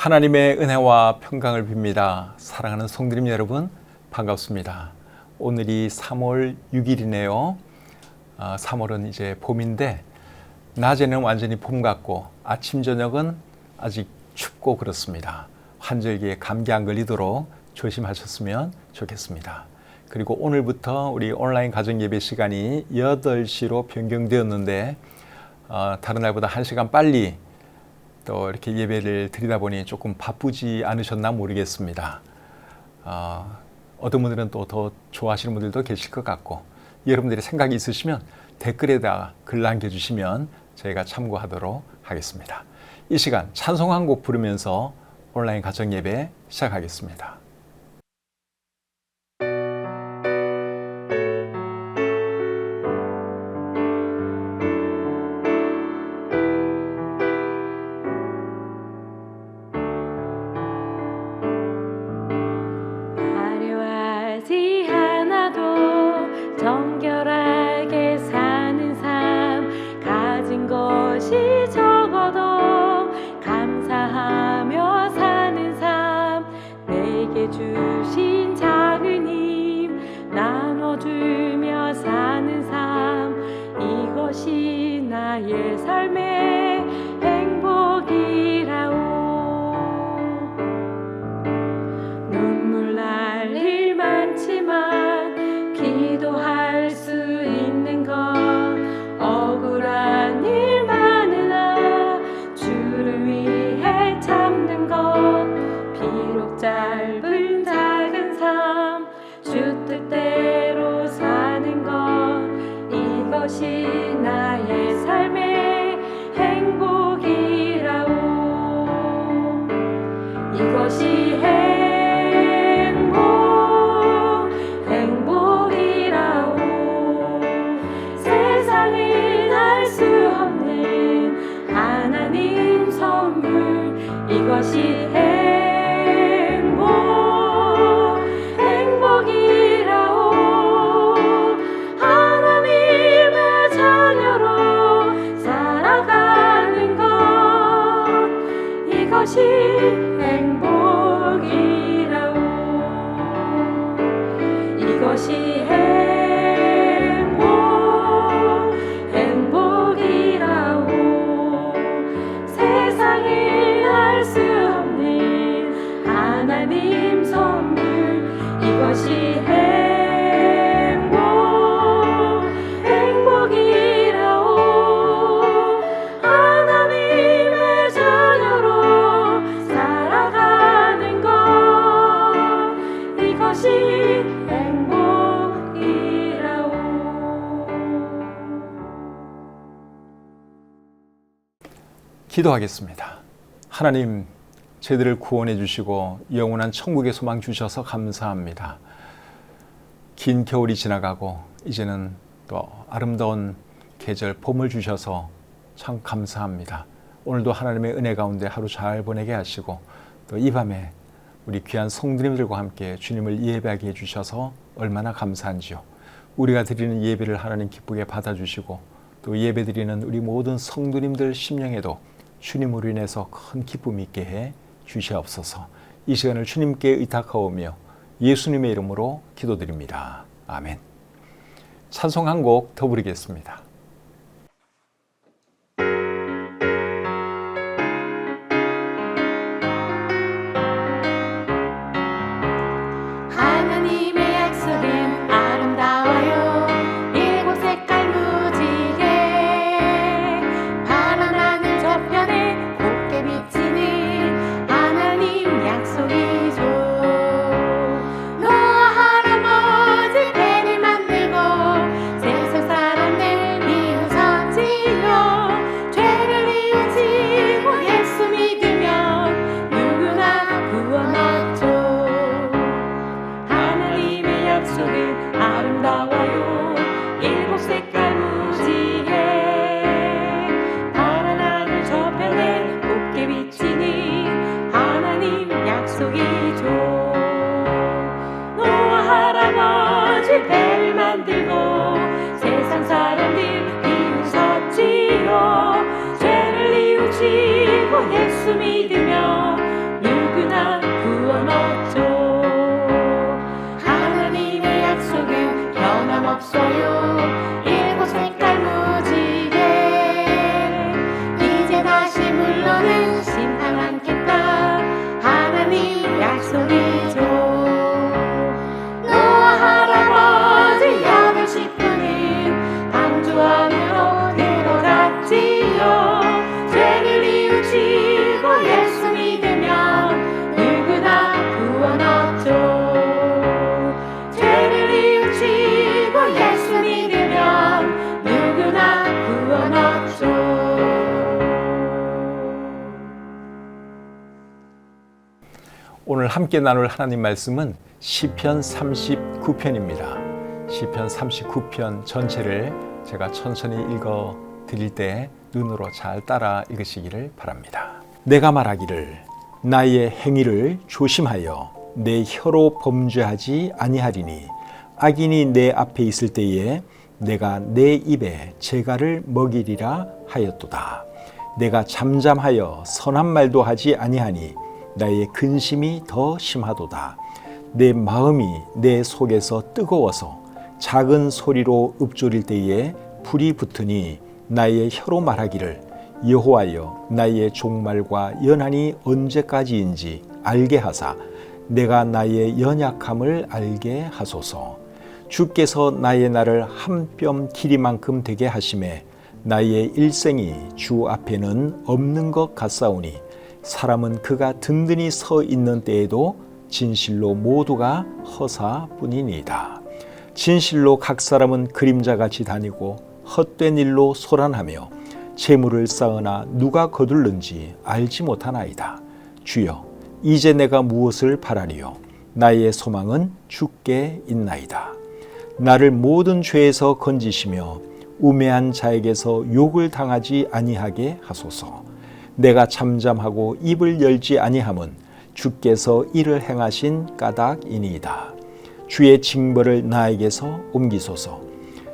하나님의 은혜와 평강을 빕니다. 사랑하는 성도님 여러분, 반갑습니다. 오늘이 3월 6일이네요. 3월은 이제 봄인데 낮에는 완전히 봄 같고 아침 저녁은 아직 춥고 그렇습니다. 환절기에 감기 안 걸리도록 조심하셨으면 좋겠습니다. 그리고 오늘부터 우리 온라인 가정 예배 시간이 8시로 변경되었는데 다른 날보다 1시간 빨리 또 이렇게 예배를 드리다 보니 조금 바쁘지 않으셨나 모르겠습니다. 어떤 분들은 또 더 좋아하시는 분들도 계실 것 같고, 여러분들의 생각이 있으시면 댓글에다 글 남겨주시면 저희가 참고하도록 하겠습니다. 이 시간 찬송 한 곡 부르면서 온라인 가정 예배 시작하겠습니다. 정결하게 사는 삶, 가진 것이 적어도 감사하며 사는 삶, 내게 주신 작은 힘 나눠주며 사는 삶, 이것이 나의 삶의 행복이라오. 눈물 날 일 많지만 기도할 수 있는 것, 억울한 일 많으나 주를 위해 참는 것, 비록 짧은 작은 삶 주 뜻대로 사는 것, 이것이 나의 삶의 행복이라오. 이것이 이것이 행복이라오. 하나님의 자녀로 살아가는 것, 이것이 행복이라오. 이것이 행복이라오. 세상에 수 없는 하나님 선물, 이것이 행복이라오. 하나님의 자녀로 살아가는 것, 이것이 행복이라오. 기도하겠습니다. 하나님, 저희들을 구원해 주시고 영원한 천국의 소망 주셔서 감사합니다. 긴 겨울이 지나가고 이제는 또 아름다운 계절 봄을 주셔서 참 감사합니다. 오늘도 하나님의 은혜 가운데 하루 잘 보내게 하시고, 또 이 밤에 우리 귀한 성도님들과 함께 주님을 예배하게 해주셔서 얼마나 감사한지요. 우리가 드리는 예배를 하나님 기쁘게 받아주시고, 또 예배 드리는 우리 모든 성도님들 심령에도 주님으로 인해서 큰 기쁨이 있게 해 주시옵소서. 이 시간을 주님께 의탁하오며 예수님의 이름으로 기도드립니다. 아멘. 찬송 한 곡 더 부르겠습니다. 하나님의 약속은 아름다워요. 일곱 색깔 무지개, 파란 하늘 저편에 곱게 비치는 하나님 약속이죠. 노아 할아버지 배를 만들고 세상 사람들 오늘 함께 나눌 하나님 말씀은 시편 39편입니다. 시편 39편 전체를 제가 천천히 읽어 드릴 때 눈으로 잘 따라 읽으시기를 바랍니다. 내가 말하기를 나의 행위를 조심하여 내 혀로 범죄하지 아니하리니 악인이 내 앞에 있을 때에 내가 내 입에 재갈을 먹이리라 하였도다. 내가 잠잠하여 선한 말도 하지 아니하니 나의 근심이 더 심하도다. 내 마음이 내 속에서 뜨거워서 작은 소리로 읊조릴 때에 불이 붙으니 나의 혀로 말하기를 여호와여 나의 종말과 연한이 언제까지인지 알게 하사 내가 나의 연약함을 알게 하소서. 주께서 나의 날을 한 뼘 길이만큼 되게 하심에 나의 일생이 주 앞에는 없는 것 같사오니 사람은 그가 든든히 서 있는 때에도 진실로 모두가 허사뿐이니이다. 진실로 각 사람은 그림자같이 다니고 헛된 일로 소란하며 재물을 쌓으나 누가 거둘는지 알지 못하나이다. 주여 이제 내가 무엇을 바라리요 나의 소망은 주께 있나이다. 나를 모든 죄에서 건지시며 우매한 자에게서 욕을 당하지 아니하게 하소서. 내가 잠잠하고 입을 열지 아니함은 주께서 이를 행하신 까닭이니이다. 주의 징벌을 나에게서 옮기소서.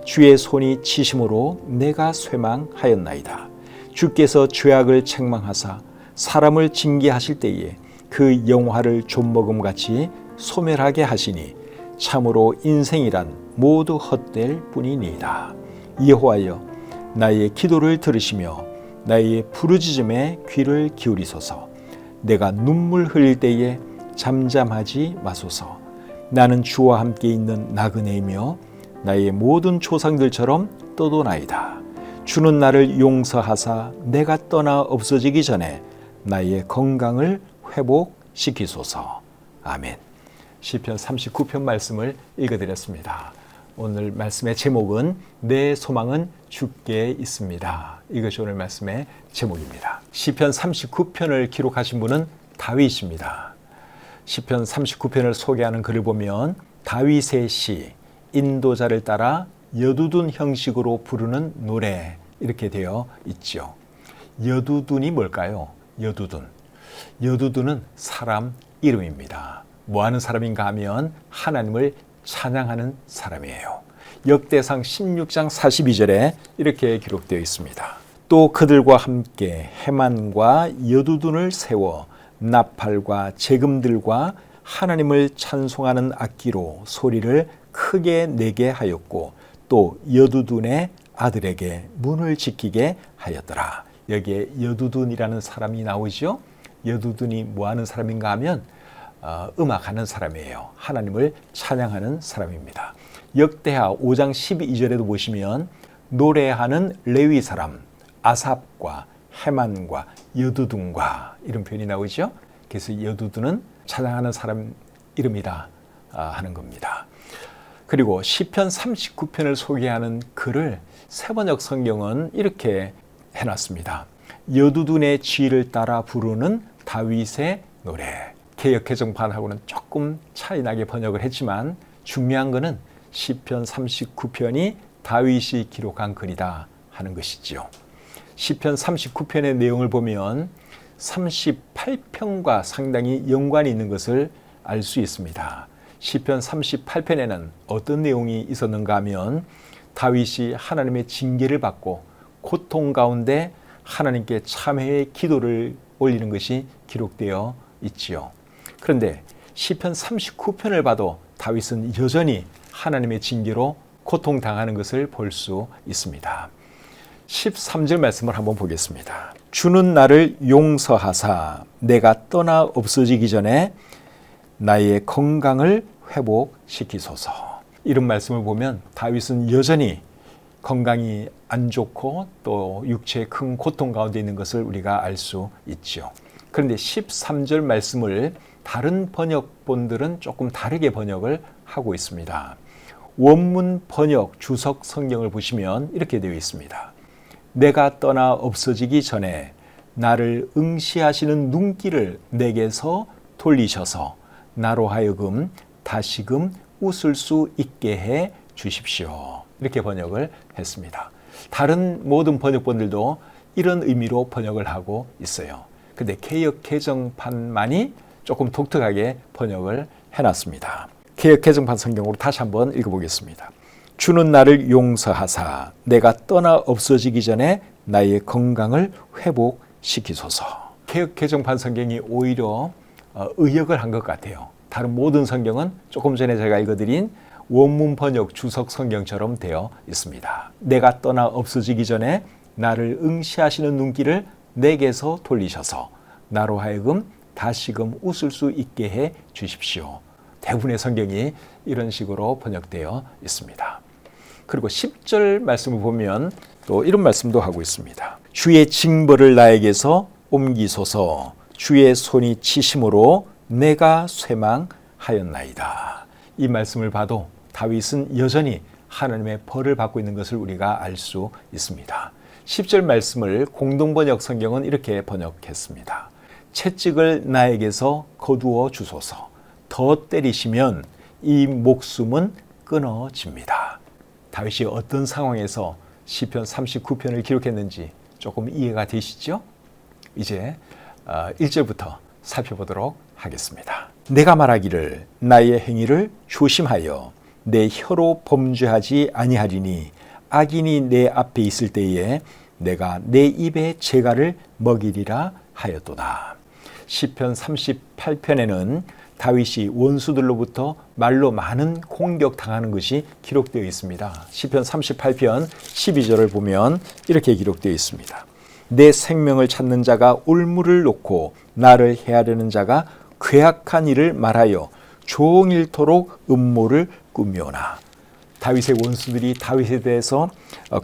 주의 손이 치심으로 내가 쇠망하였나이다. 주께서 죄악을 책망하사 사람을 징계하실 때에 그 영화를 좀먹음같이 소멸하게 하시니 참으로 인생이란 모두 헛될 뿐이니이다. 여호와여 나의 기도를 들으시며 나의 부르짖음에 귀를 기울이소서. 내가 눈물 흘릴 때에 잠잠하지 마소서. 나는 주와 함께 있는 나그네이며 나의 모든 조상들처럼 떠도나이다. 주는 나를 용서하사 내가 떠나 없어지기 전에 나의 건강을 회복시키소서. 아멘. 시편 39편 말씀을 읽어드렸습니다. 오늘 말씀의 제목은 내 소망은 주께 있습니다. 이것이 오늘 말씀의 제목입니다. 시편 39편을 기록하신 분은 다윗입니다. 시편 39편을 소개하는 글을 보면 다윗의 시, 인도자를 따라 여두둔 형식으로 부르는 노래 이렇게 되어 있죠. 여두둔이 뭘까요? 여두둔. 여두둔은 사람 이름입니다. 뭐 하는 사람인가 하면 하나님을 찬양하는 사람이에요. 역대상 16장 42절에 이렇게 기록되어 있습니다. 또 그들과 함께 헤만과 여두둔을 세워 나팔과 재금들과 하나님을 찬송하는 악기로 소리를 크게 내게 하였고 또 여두둔의 아들에게 문을 지키게 하였더라. 여기에 여두둔이라는 사람이 나오죠. 여두둔이 뭐 하는 사람인가 하면 음악하는 사람이에요. 하나님을 찬양하는 사람입니다. 역대하 5장 12절에도 보시면 노래하는 레위 사람 아삽과 헤만과 여두둔과 이런 표현이 나오죠. 그래서 여두둔은 찬양하는 사람 이름이다 하는 겁니다. 그리고 시편 39편을 소개하는 글을 세번역 성경은 이렇게 해놨습니다. 여두둔의 지휘를 따라 부르는 다윗의 노래. 개역개정판하고는 조금 차이나게 번역을 했지만 중요한 것은 시편 39편이 다윗이 기록한 글이다 하는 것이지요. 시편 39편의 내용을 보면 38편과 상당히 연관이 있는 것을 알 수 있습니다. 시편 38편에는 어떤 내용이 있었는가 하면 다윗이 하나님의 징계를 받고 고통 가운데 하나님께 참회의 기도를 올리는 것이 기록되어 있지요. 그런데 시편 39편을 봐도 다윗은 여전히 하나님의 징계로 고통당하는 것을 볼 수 있습니다. 13절 말씀을 한번 보겠습니다. 주는 나를 용서하사 내가 떠나 없어지기 전에 나의 건강을 회복시키소서. 이런 말씀을 보면 다윗은 여전히 건강이 안 좋고 또 육체의 큰 고통 가운데 있는 것을 우리가 알 수 있죠. 그런데 13절 말씀을 다른 번역본들은 조금 다르게 번역을 하고 있습니다. 원문 번역 주석 성경을 보시면 이렇게 되어 있습니다. 내가 떠나 없어지기 전에 나를 응시하시는 눈길을 내게서 돌리셔서 나로 하여금 다시금 웃을 수 있게 해 주십시오. 이렇게 번역을 했습니다. 다른 모든 번역본들도 이런 의미로 번역을 하고 있어요. 근데 개역 개정판만이 조금 독특하게 번역을 해놨습니다. 개역 개정판 성경으로 다시 한번 읽어보겠습니다. 주는 나를 용서하사 내가 떠나 없어지기 전에 나의 건강을 회복시키소서. 개역 개정판 성경이 오히려 의역을 한 것 같아요. 다른 모든 성경은 조금 전에 제가 읽어드린 원문 번역 주석 성경처럼 되어 있습니다. 내가 떠나 없어지기 전에 나를 응시하시는 눈길을 내게서 돌리셔서 나로 하여금 다시금 웃을 수 있게 해 주십시오. 대부분의 성경이 이런 식으로 번역되어 있습니다. 그리고 10절 말씀을 보면 또 이런 말씀도 하고 있습니다. 주의 징벌을 나에게서 옮기소서. 주의 손이 치심으로 내가 쇠망하였나이다. 이 말씀을 봐도 다윗은 여전히 하나님의 벌을 받고 있는 것을 우리가 알 수 있습니다. 10절 말씀을 공동번역 성경은 이렇게 번역했습니다. 채찍을 나에게서 거두어 주소서. 더 때리시면 이 목숨은 끊어집니다. 다윗이 어떤 상황에서 시편 39편을 기록했는지 조금 이해가 되시죠? 이제 1절부터 살펴보도록 하겠습니다. 내가 말하기를 나의 행위를 조심하여 내 혀로 범죄하지 아니하리니 악인이 내 앞에 있을 때에 내가 내 입에 재갈을 먹이리라 하였도다. 시편 38편에는 다윗이 원수들로부터 말로 많은 공격당하는 것이 기록되어 있습니다. 시편 38편 12절을 보면 이렇게 기록되어 있습니다. 내 생명을 찾는 자가 올무를 놓고 나를 헤아리는 자가 괴악한 일을 말하여 종일토록 음모를 꾸미오나. 다윗의 원수들이 다윗에 대해서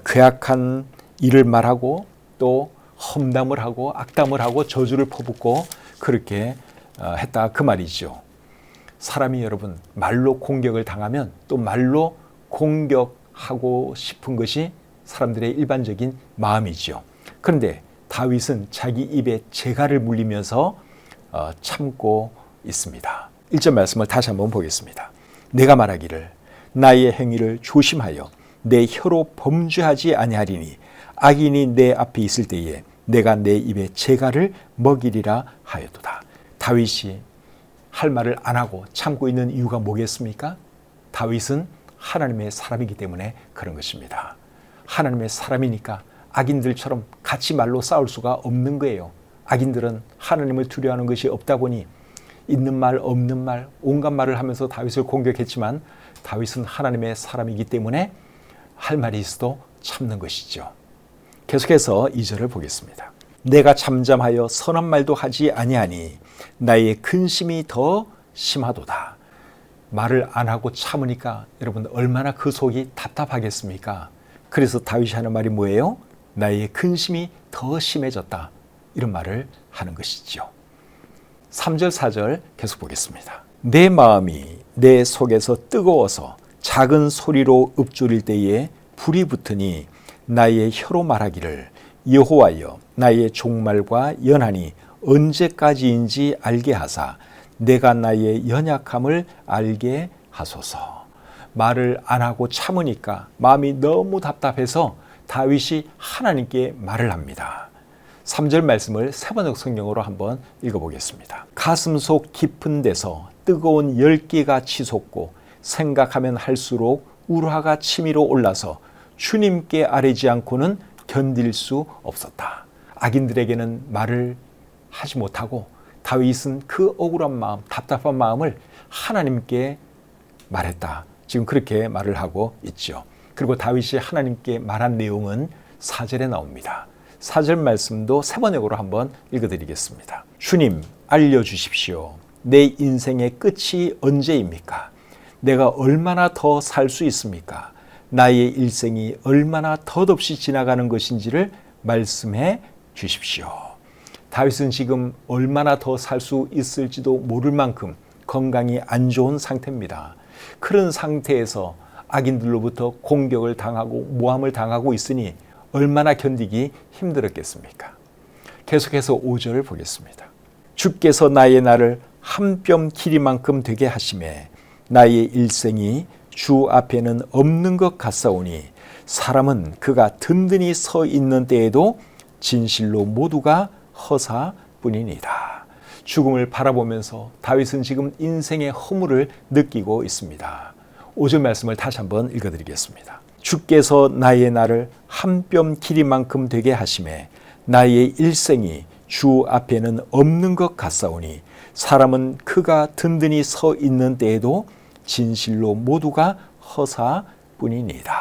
괴악한 일을 말하고 또 험담을 하고 악담을 하고 저주를 퍼붓고 그렇게 했다 그 말이죠. 사람이 여러분 말로 공격을 당하면 또 말로 공격하고 싶은 것이 사람들의 일반적인 마음이죠. 그런데 다윗은 자기 입에 재갈을 물리면서 참고 있습니다. 1절 말씀을 다시 한번 보겠습니다. 내가 말하기를 나의 행위를 조심하여 내 혀로 범죄하지 아니하리니 악인이 내 앞에 있을 때에 내가 내 입에 재갈을 먹이리라 하였도다. 다윗이 할 말을 안 하고 참고 있는 이유가 뭐겠습니까? 다윗은 하나님의 사람이기 때문에 그런 것입니다. 하나님의 사람이니까 악인들처럼 같이 말로 싸울 수가 없는 거예요. 악인들은 하나님을 두려워하는 것이 없다 보니 있는 말 없는 말 온갖 말을 하면서 다윗을 공격했지만 다윗은 하나님의 사람이기 때문에 할 말이 있어도 참는 것이죠. 계속해서 2절을 보겠습니다. 내가 잠잠하여 선한 말도 하지 아니하니 나의 근심이 더 심하도다. 말을 안 하고 참으니까 여러분 얼마나 그 속이 답답하겠습니까? 그래서 다윗이 하는 말이 뭐예요? 나의 근심이 더 심해졌다. 이런 말을 하는 것이죠. 3절 4절 계속 보겠습니다. 내 마음이 내 속에서 뜨거워서 작은 소리로 읊조릴 때에 불이 붙으니 나의 혀로 말하기를 여호와여 나의 종말과 연한이 언제까지인지 알게 하사 내가 나의 연약함을 알게 하소서. 말을 안 하고 참으니까 마음이 너무 답답해서 다윗이 하나님께 말을 합니다. 3절 말씀을 세번역 성경으로 한번 읽어보겠습니다. 가슴속 깊은 데서 뜨거운 열기가 치솟고 생각하면 할수록 우라가 치밀어 올라서 주님께 아뢰지 않고는 견딜 수 없었다. 악인들에게는 말을 하지 못하고 다윗은 그 억울한 마음, 답답한 마음을 하나님께 말했다. 지금 그렇게 말을 하고 있죠. 그리고 다윗이 하나님께 말한 내용은 4절에 나옵니다. 4절 말씀도 세번역으로 한번 읽어드리겠습니다. 주님 알려주십시오. 내 인생의 끝이 언제입니까? 내가 얼마나 더 살 수 있습니까? 나의 일생이 얼마나 덧없이 지나가는 것인지를 말씀해 주십시오. 다윗은 지금 얼마나 더 살 수 있을지도 모를 만큼 건강이 안 좋은 상태입니다. 그런 상태에서 악인들로부터 공격을 당하고 모함을 당하고 있으니 얼마나 견디기 힘들었겠습니까? 계속해서 5절을 보겠습니다. 주께서 나의 날을 한 뼘 길이만큼 되게 하심에 나의 일생이 주 앞에는 없는 것 같사오니 사람은 그가 든든히 서 있는 때에도 진실로 모두가 허사뿐이니이다. 죽음을 바라보면서 다윗은 지금 인생의 허물을 느끼고 있습니다. 5절 말씀을 다시 한번 읽어드리겠습니다. 주께서 나의 날을 한 뼘 길이만큼 되게 하심에 나의 일생이 주 앞에는 없는 것 같사오니 사람은 그가 든든히 서 있는 때에도 진실로 모두가 허사뿐이니이다.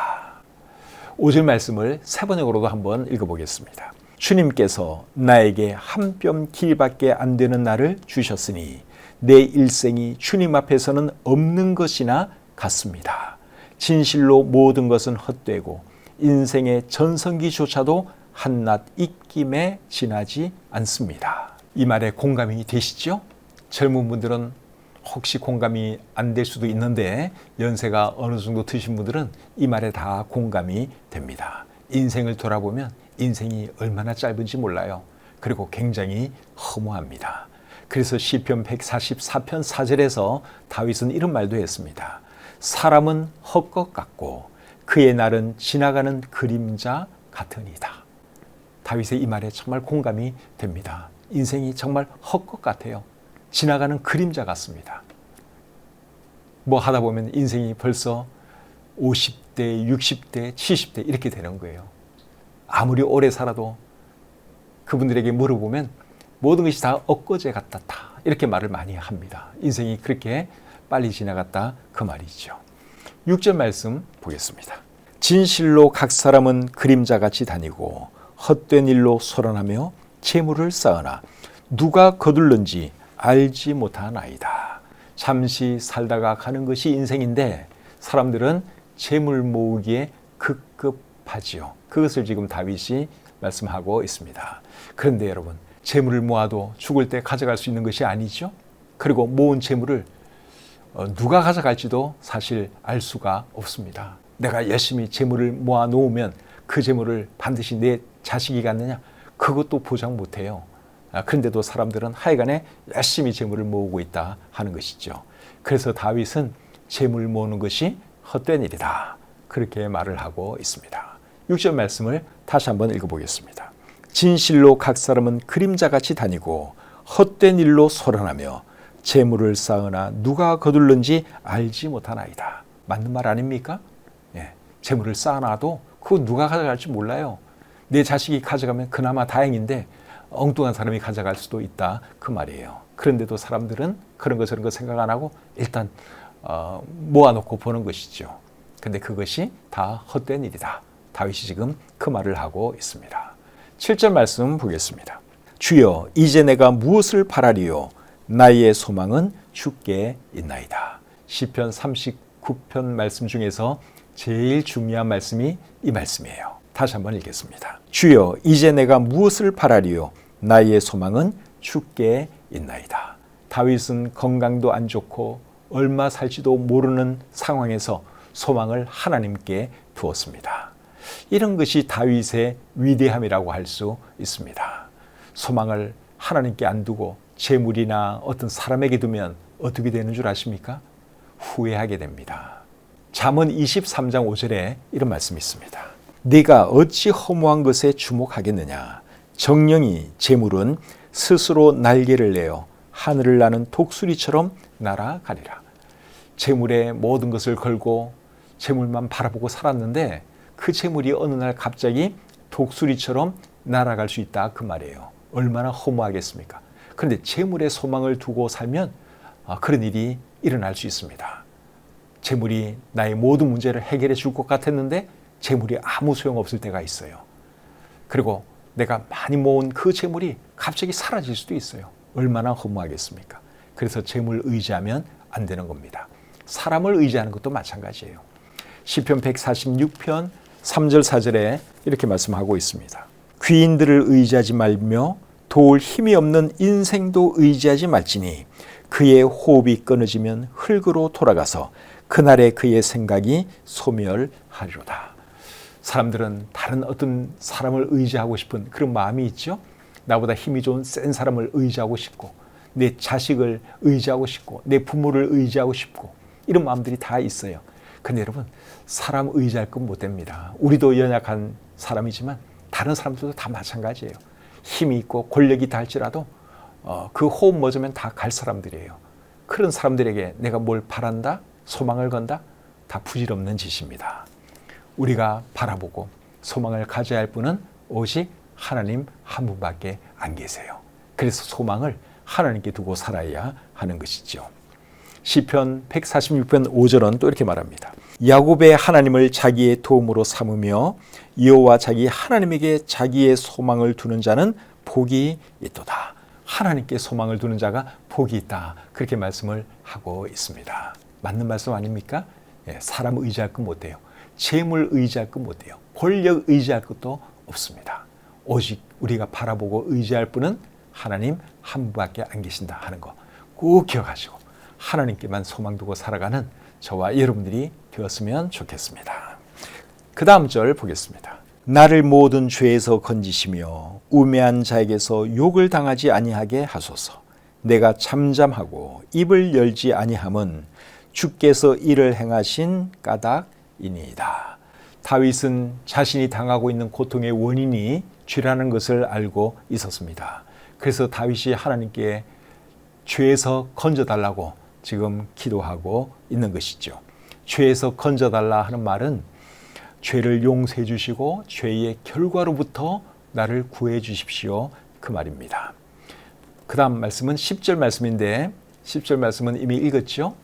5절 말씀을 세 번역으로도 한번 읽어보겠습니다. 주님께서 나에게 한 뼘 길이밖에 안 되는 날을 주셨으니 내 일생이 주님 앞에서는 없는 것이나 같습니다. 진실로 모든 것은 헛되고 인생의 전성기조차도 한낱 입김에 지나지 않습니다. 이 말에 공감이 되시죠? 젊은 분들은 혹시 공감이 안 될 수도 있는데 연세가 어느 정도 드신 분들은 이 말에 다 공감이 됩니다. 인생을 돌아보면 인생이 얼마나 짧은지 몰라요. 그리고 굉장히 허무합니다. 그래서 시편 144편 4절에서 다윗은 이런 말도 했습니다. 사람은 헛것 같고 그의 날은 지나가는 그림자 같으니이다. 다윗의 이 말에 정말 공감이 됩니다. 인생이 정말 헛것 같아요. 지나가는 그림자 같습니다. 뭐 하다 보면 인생이 벌써 50대, 60대, 70대 이렇게 되는 거예요. 아무리 오래 살아도 그분들에게 물어보면 모든 것이 다 엊그제 같았다 이렇게 말을 많이 합니다. 인생이 그렇게 빨리 지나갔다 그 말이죠. 6절 말씀 보겠습니다. 진실로 각 사람은 그림자같이 다니고 헛된 일로 소란하며 재물을 쌓으나 누가 거둘는지 알지 못하나이다. 잠시 살다가 가는 것이 인생인데 사람들은 재물 모으기에 급급하지요. 그것을 지금 다윗이 말씀하고 있습니다. 그런데 여러분, 재물을 모아도 죽을 때 가져갈 수 있는 것이 아니죠. 그리고 모은 재물을 누가 가져갈지도 사실 알 수가 없습니다. 내가 열심히 재물을 모아 놓으면 그 재물을 반드시 내 자식이 갖느냐? 그것도 보장 못해요. 그런데도 사람들은 하여간에 열심히 재물을 모으고 있다 하는 것이죠. 그래서 다윗은 재물 모으는 것이 헛된 일이다. 그렇게 말을 하고 있습니다. 6절 말씀을 다시 한번 읽어보겠습니다. 진실로 각 사람은 그림자같이 다니고 헛된 일로 소란하며 재물을 쌓으나 누가 거둘는지 알지 못하나이다. 맞는 말 아닙니까? 예, 재물을 쌓아놔도 그거 누가 가져갈지 몰라요. 내 자식이 가져가면 그나마 다행인데 엉뚱한 사람이 가져갈 수도 있다 그 말이에요. 그런데도 사람들은 그런 거 저런 거 생각 안 하고 일단 모아놓고 보는 것이죠. 근데 그것이 다 헛된 일이다. 다윗이 지금 그 말을 하고 있습니다. 7절 말씀 보겠습니다. 주여 이제 내가 무엇을 바라리요? 나의 소망은 주께 있나이다. 시편 39편 말씀 중에서 제일 중요한 말씀이 이 말씀이에요. 다시 한번 읽겠습니다. 주여 이제 내가 무엇을 바라리요? 나의 소망은 주께 있나이다. 다윗은 건강도 안 좋고 얼마 살지도 모르는 상황에서 소망을 하나님께 두었습니다. 이런 것이 다윗의 위대함이라고 할 수 있습니다. 소망을 하나님께 안 두고 재물이나 어떤 사람에게 두면 어떻게 되는 줄 아십니까? 후회하게 됩니다. 잠언 23장 5절에 이런 말씀이 있습니다. 네가 어찌 허무한 것에 주목하겠느냐? 정령이 재물은 스스로 날개를 내어 하늘을 나는 독수리처럼 날아가리라. 재물에 모든 것을 걸고 재물만 바라보고 살았는데 그 재물이 어느 날 갑자기 독수리처럼 날아갈 수 있다 그 말이에요. 얼마나 허무하겠습니까? 그런데 재물에 소망을 두고 살면 그런 일이 일어날 수 있습니다. 재물이 나의 모든 문제를 해결해 줄 것 같았는데 재물이 아무 소용없을 때가 있어요. 그리고 내가 많이 모은 그 재물이 갑자기 사라질 수도 있어요. 얼마나 허무하겠습니까? 그래서 재물 의지하면 안 되는 겁니다. 사람을 의지하는 것도 마찬가지예요. 시편 146편 3절 4절에 이렇게 말씀하고 있습니다. 귀인들을 의지하지 말며 도울 힘이 없는 인생도 의지하지 말지니 그의 호흡이 끊어지면 흙으로 돌아가서 그날에 그의 생각이 소멸하리로다. 사람들은 다른 어떤 사람을 의지하고 싶은 그런 마음이 있죠. 나보다 힘이 좋은 센 사람을 의지하고 싶고 내 자식을 의지하고 싶고 내 부모를 의지하고 싶고 이런 마음들이 다 있어요. 근데 여러분, 사람 의지할 건 못 됩니다. 우리도 연약한 사람이지만 다른 사람들도 다 마찬가지예요. 힘이 있고 권력이 있다 할지라도 그 호흡 멎으면 다 갈 사람들이에요. 그런 사람들에게 내가 뭘 바란다, 소망을 건다, 다 부질없는 짓입니다. 우리가 바라보고 소망을 가져야 할 분은 오직 하나님 한 분밖에 안 계세요. 그래서 소망을 하나님께 두고 살아야 하는 것이죠. 시편 146편 5절은 또 이렇게 말합니다. 야곱의 하나님을 자기의 도움으로 삼으며 여호와 자기 하나님에게 자기의 소망을 두는 자는 복이 있도다. 하나님께 소망을 두는 자가 복이 있다. 그렇게 말씀을 하고 있습니다. 맞는 말씀 아닙니까? 사람 의지할 것 못해요. 재물 의지할 것 못해요. 권력 의지할 것도 없습니다. 오직 우리가 바라보고 의지할 분은 하나님 한 분밖에 안 계신다 하는 거 꼭 기억하시고 하나님께만 소망 두고 살아가는 저와 여러분들이 되었으면 좋겠습니다. 그 다음 절 보겠습니다. 나를 모든 죄에서 건지시며 우매한 자에게서 욕을 당하지 아니하게 하소서. 내가 잠잠하고 입을 열지 아니함은 주께서 이를 행하신 까닭이니이다. 다윗은 자신이 당하고 있는 고통의 원인이 죄라는 것을 알고 있었습니다. 그래서 다윗이 하나님께 죄에서 건져달라고 지금 기도하고 있는 것이죠. 죄에서 건져달라 하는 말은 죄를 용서해 주시고 죄의 결과로부터 나를 구해 주십시오, 그 말입니다. 그 다음 말씀은 10절 말씀인데 10절 말씀은 이미 읽었죠?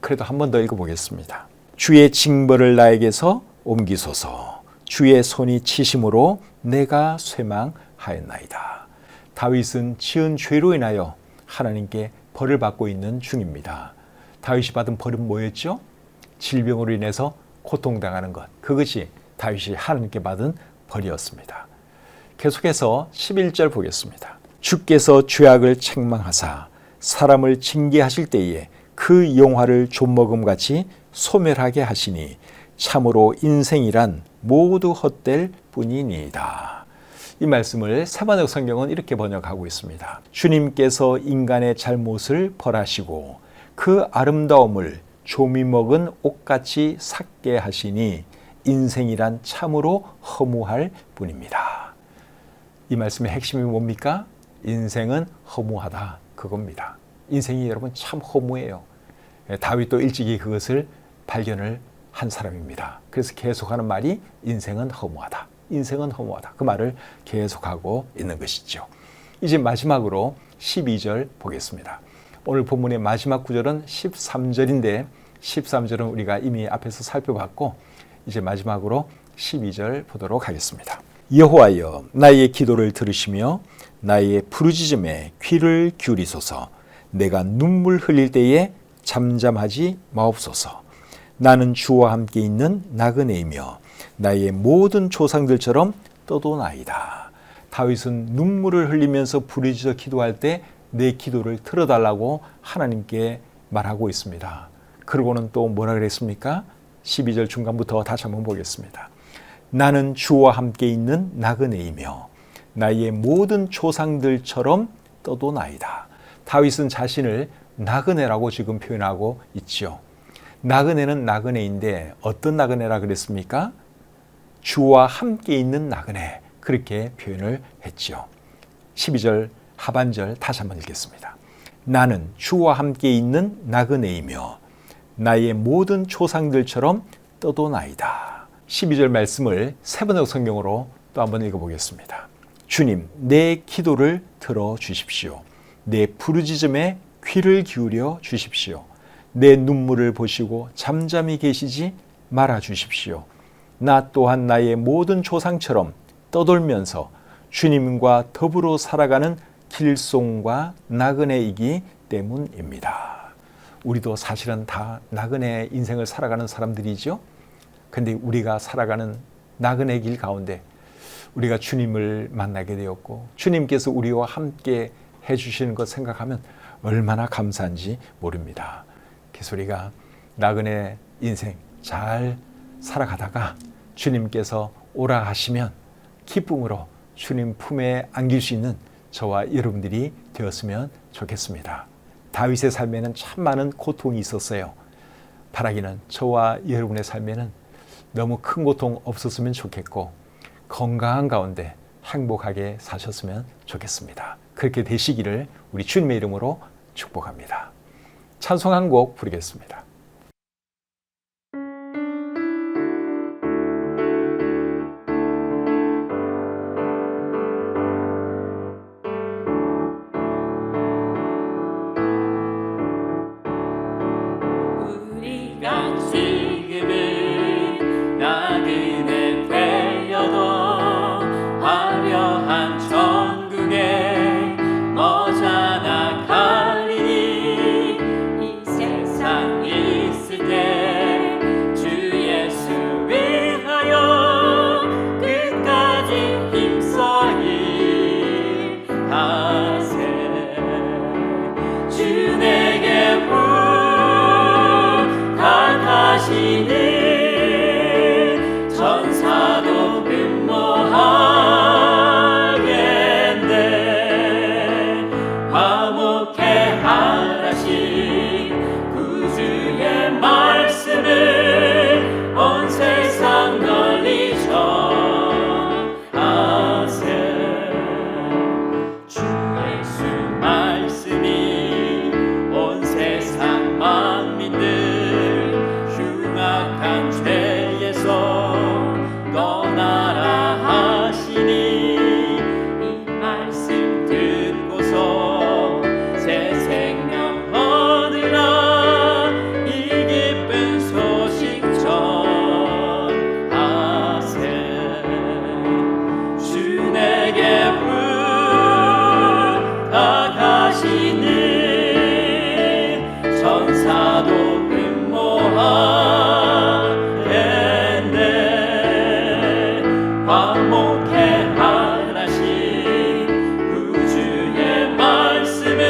그래도 한 번 더 읽어보겠습니다. 주의 징벌을 나에게서 옮기소서. 주의 손이 치심으로 내가 쇠망하였나이다. 다윗은 지은 죄로 인하여 하나님께 벌을 받고 있는 중입니다. 다윗이 받은 벌은 뭐였죠? 질병으로 인해서 고통당하는 것. 그것이 다윗이 하나님께 받은 벌이었습니다. 계속해서 11절 보겠습니다. 주께서 죄악을 책망하사 사람을 징계하실 때에 그 영화를 좀먹음같이 소멸하게 하시니 참으로 인생이란 모두 헛될 뿐이니이다. 이 말씀을 세번역 성경은 이렇게 번역하고 있습니다. 주님께서 인간의 잘못을 벌하시고 그 아름다움을 조미 먹은 옷같이 삭게 하시니 인생이란 참으로 허무할 뿐입니다. 이 말씀의 핵심이 뭡니까? 인생은 허무하다, 그겁니다. 인생이 여러분 참 허무해요. 다윗도 일찍이 그것을 발견을 한 사람입니다. 그래서 계속하는 말이 인생은 허무하다. 인생은 허무하다. 그 말을 계속하고 있는 것이죠. 이제 마지막으로 12절 보겠습니다. 오늘 본문의 마지막 구절은 13절인데 13절은 우리가 이미 앞에서 살펴봤고 이제 마지막으로 12절 보도록 하겠습니다. 여호와여 나의 기도를 들으시며 나의 부르짖음에 귀를 기울이소서. 내가 눈물 흘릴 때에 잠잠하지 마옵소서. 나는 주와 함께 있는 나그네이며 나의 모든 조상들처럼 떠도나이다. 다윗은 눈물을 흘리면서 부르짖어 기도할 때 내 기도를 들어달라고 하나님께 말하고 있습니다. 그러고는 또 뭐라 그랬습니까? 12절 중간부터 다시 한번 보겠습니다. 나는 주와 함께 있는 나그네이며 나의 모든 조상들처럼 떠도나이다. 다윗은 자신을 나그네라고 지금 표현하고 있죠. 나그네는 나그네인데 어떤 나그네라 그랬습니까? 주와 함께 있는 나그네, 그렇게 표현을 했죠. 12절 하반절 다시 한번 읽겠습니다. 나는 주와 함께 있는 나그네이며 나의 모든 조상들처럼 떠도나이다. 12절 말씀을 세번역 성경으로 또 한번 읽어보겠습니다. 주님, 내 기도를 들어주십시오. 내 부르짖음에 귀를 기울여 주십시오. 내 눈물을 보시고 잠잠히 계시지 말아 주십시오. 나 또한 나의 모든 조상처럼 떠돌면서 주님과 더불어 살아가는 길송과 나그네이기 때문입니다. 우리도 사실은 다 나그네 인생을 살아가는 사람들이죠. 근데 우리가 살아가는 나그네 길 가운데 우리가 주님을 만나게 되었고 주님께서 우리와 함께 해주시는 것 생각하면 얼마나 감사한지 모릅니다. 그래서 우리가 나그네 인생 잘 살아가다가 주님께서 오라 하시면 기쁨으로 주님 품에 안길 수 있는 저와 여러분들이 되었으면 좋겠습니다. 다윗의 삶에는 참 많은 고통이 있었어요. 바라기는 저와 여러분의 삶에는 너무 큰 고통 없었으면 좋겠고 건강한 가운데 행복하게 사셨으면 좋겠습니다. 그렇게 되시기를 우리 주님의 이름으로 축복합니다. 찬송 한 곡 부르겠습니다. 우리가 지금은 나그네 되어도 화려한 천국에 머자나 가리니 이 세상 있을 때 주 예수 위하여 끝까지 힘써 일하세. 주 내게 부탁하시니 천사도 근모하겠네. 화목해 하라신 구주의 말씀을 온 세상 널리 전하세. 주 예수 말씀이 온 세상 만민들 흉악한 죄에서 떠나라 하시니 이 말씀 듣고서 새 생명 얻으라. 이 기쁜 소식 전하세. 주 내게 부탁하시니 천사도 근모하겠네. 화목해 하라신 구주의 말씀을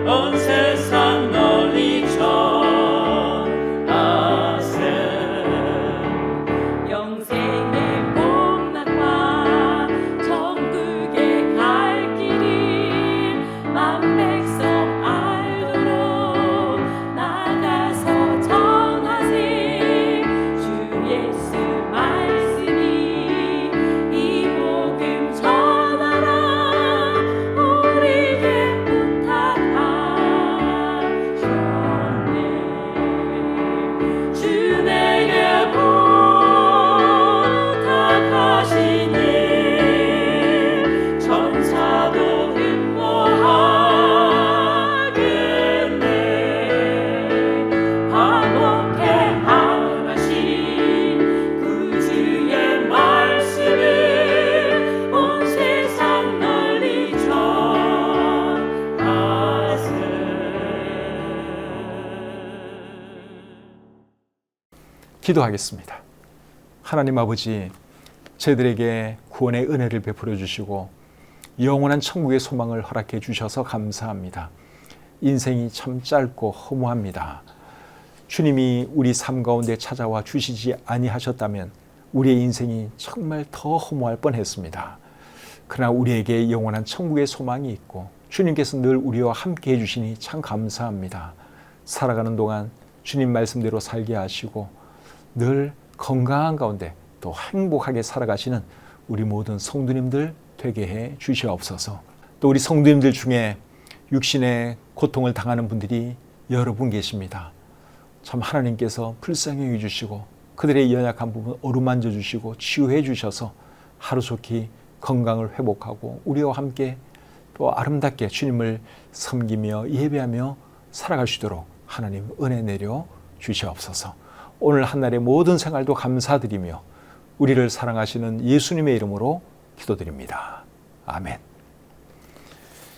온 세상 널리 전하세. 영생의 복락과 천국에 갈 길이 만 백성 알도록 나가서 전하세. 주 예수 말씀이 이 복음 전하라. 우리에게 부탁하셨네. 주 내게 부탁하시니 천사도 근모하겠네. 화목해 하라신 구주의 말씀을 온 세상 널리 전하세. 기도하겠습니다. 하나님 아버지, 저희들에게 구원의 은혜를 베풀어 주시고 영원한 천국의 소망을 허락해 주셔서 감사합니다. 인생이 참 짧고 허무합니다. 주님이 우리 삶 가운데 찾아와 주시지 아니하셨다면 우리의 인생이 정말 더 허무할 뻔했습니다. 그러나 우리에게 영원한 천국의 소망이 있고 주님께서 늘 우리와 함께 해주시니 참 감사합니다. 살아가는 동안 주님 말씀대로 살게 하시고 늘 건강한 가운데 또 행복하게 살아가시는 우리 모든 성도님들 되게 해 주시옵소서. 또 우리 성도님들 중에 육신의 고통을 당하는 분들이 여러 분 계십니다. 참 하나님께서 불쌍히 여겨주시고 그들의 연약한 부분 어루만져 주시고 치유해 주셔서 하루속히 건강을 회복하고 우리와 함께 또 아름답게 주님을 섬기며 예배하며 살아갈 수 있도록 하나님 은혜 내려 주시옵소서. 오늘 한날의 모든 생활도 감사드리며 우리를 사랑하시는 예수님의 이름으로 기도드립니다. 아멘.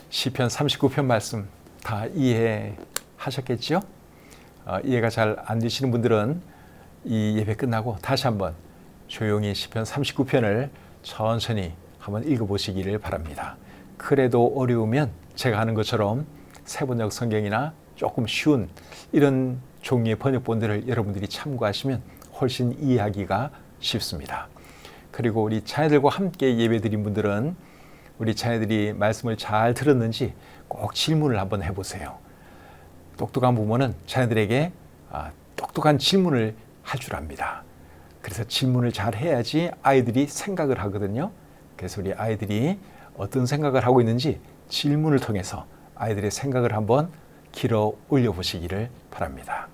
시편 39편 말씀 다 이해하셨겠죠? 이해가 잘 안 되시는 분들은 이 예배 끝나고 다시 한번 조용히 시편 39편을 천천히 한번 읽어보시기를 바랍니다. 그래도 어려우면 제가 하는 것처럼 세번역 성경이나 조금 쉬운 이런 종류의 번역본들을 여러분들이 참고하시면 훨씬 이해하기가 쉽습니다. 그리고 우리 자녀들과 함께 예배드린 분들은 우리 자녀들이 말씀을 잘 들었는지 꼭 질문을 한번 해보세요. 똑똑한 부모는 자녀들에게 똑똑한 질문을 할 줄 압니다. 그래서 질문을 잘 해야지 아이들이 생각을 하거든요. 그래서 우리 아이들이 어떤 생각을 하고 있는지 질문을 통해서 아이들의 생각을 한번 길어 올려 보시기를 바랍니다.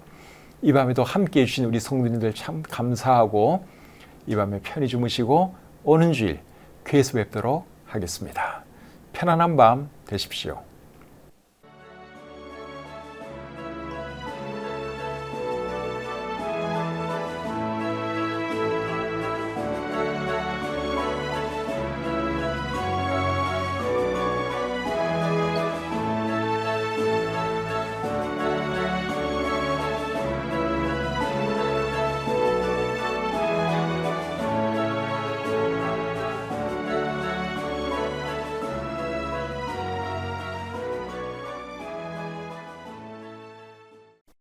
이 밤에도 함께 해주신 우리 성도님들 참 감사하고 이 밤에 편히 주무시고 오는 주일 교회에서 뵙도록 하겠습니다. 편안한 밤 되십시오.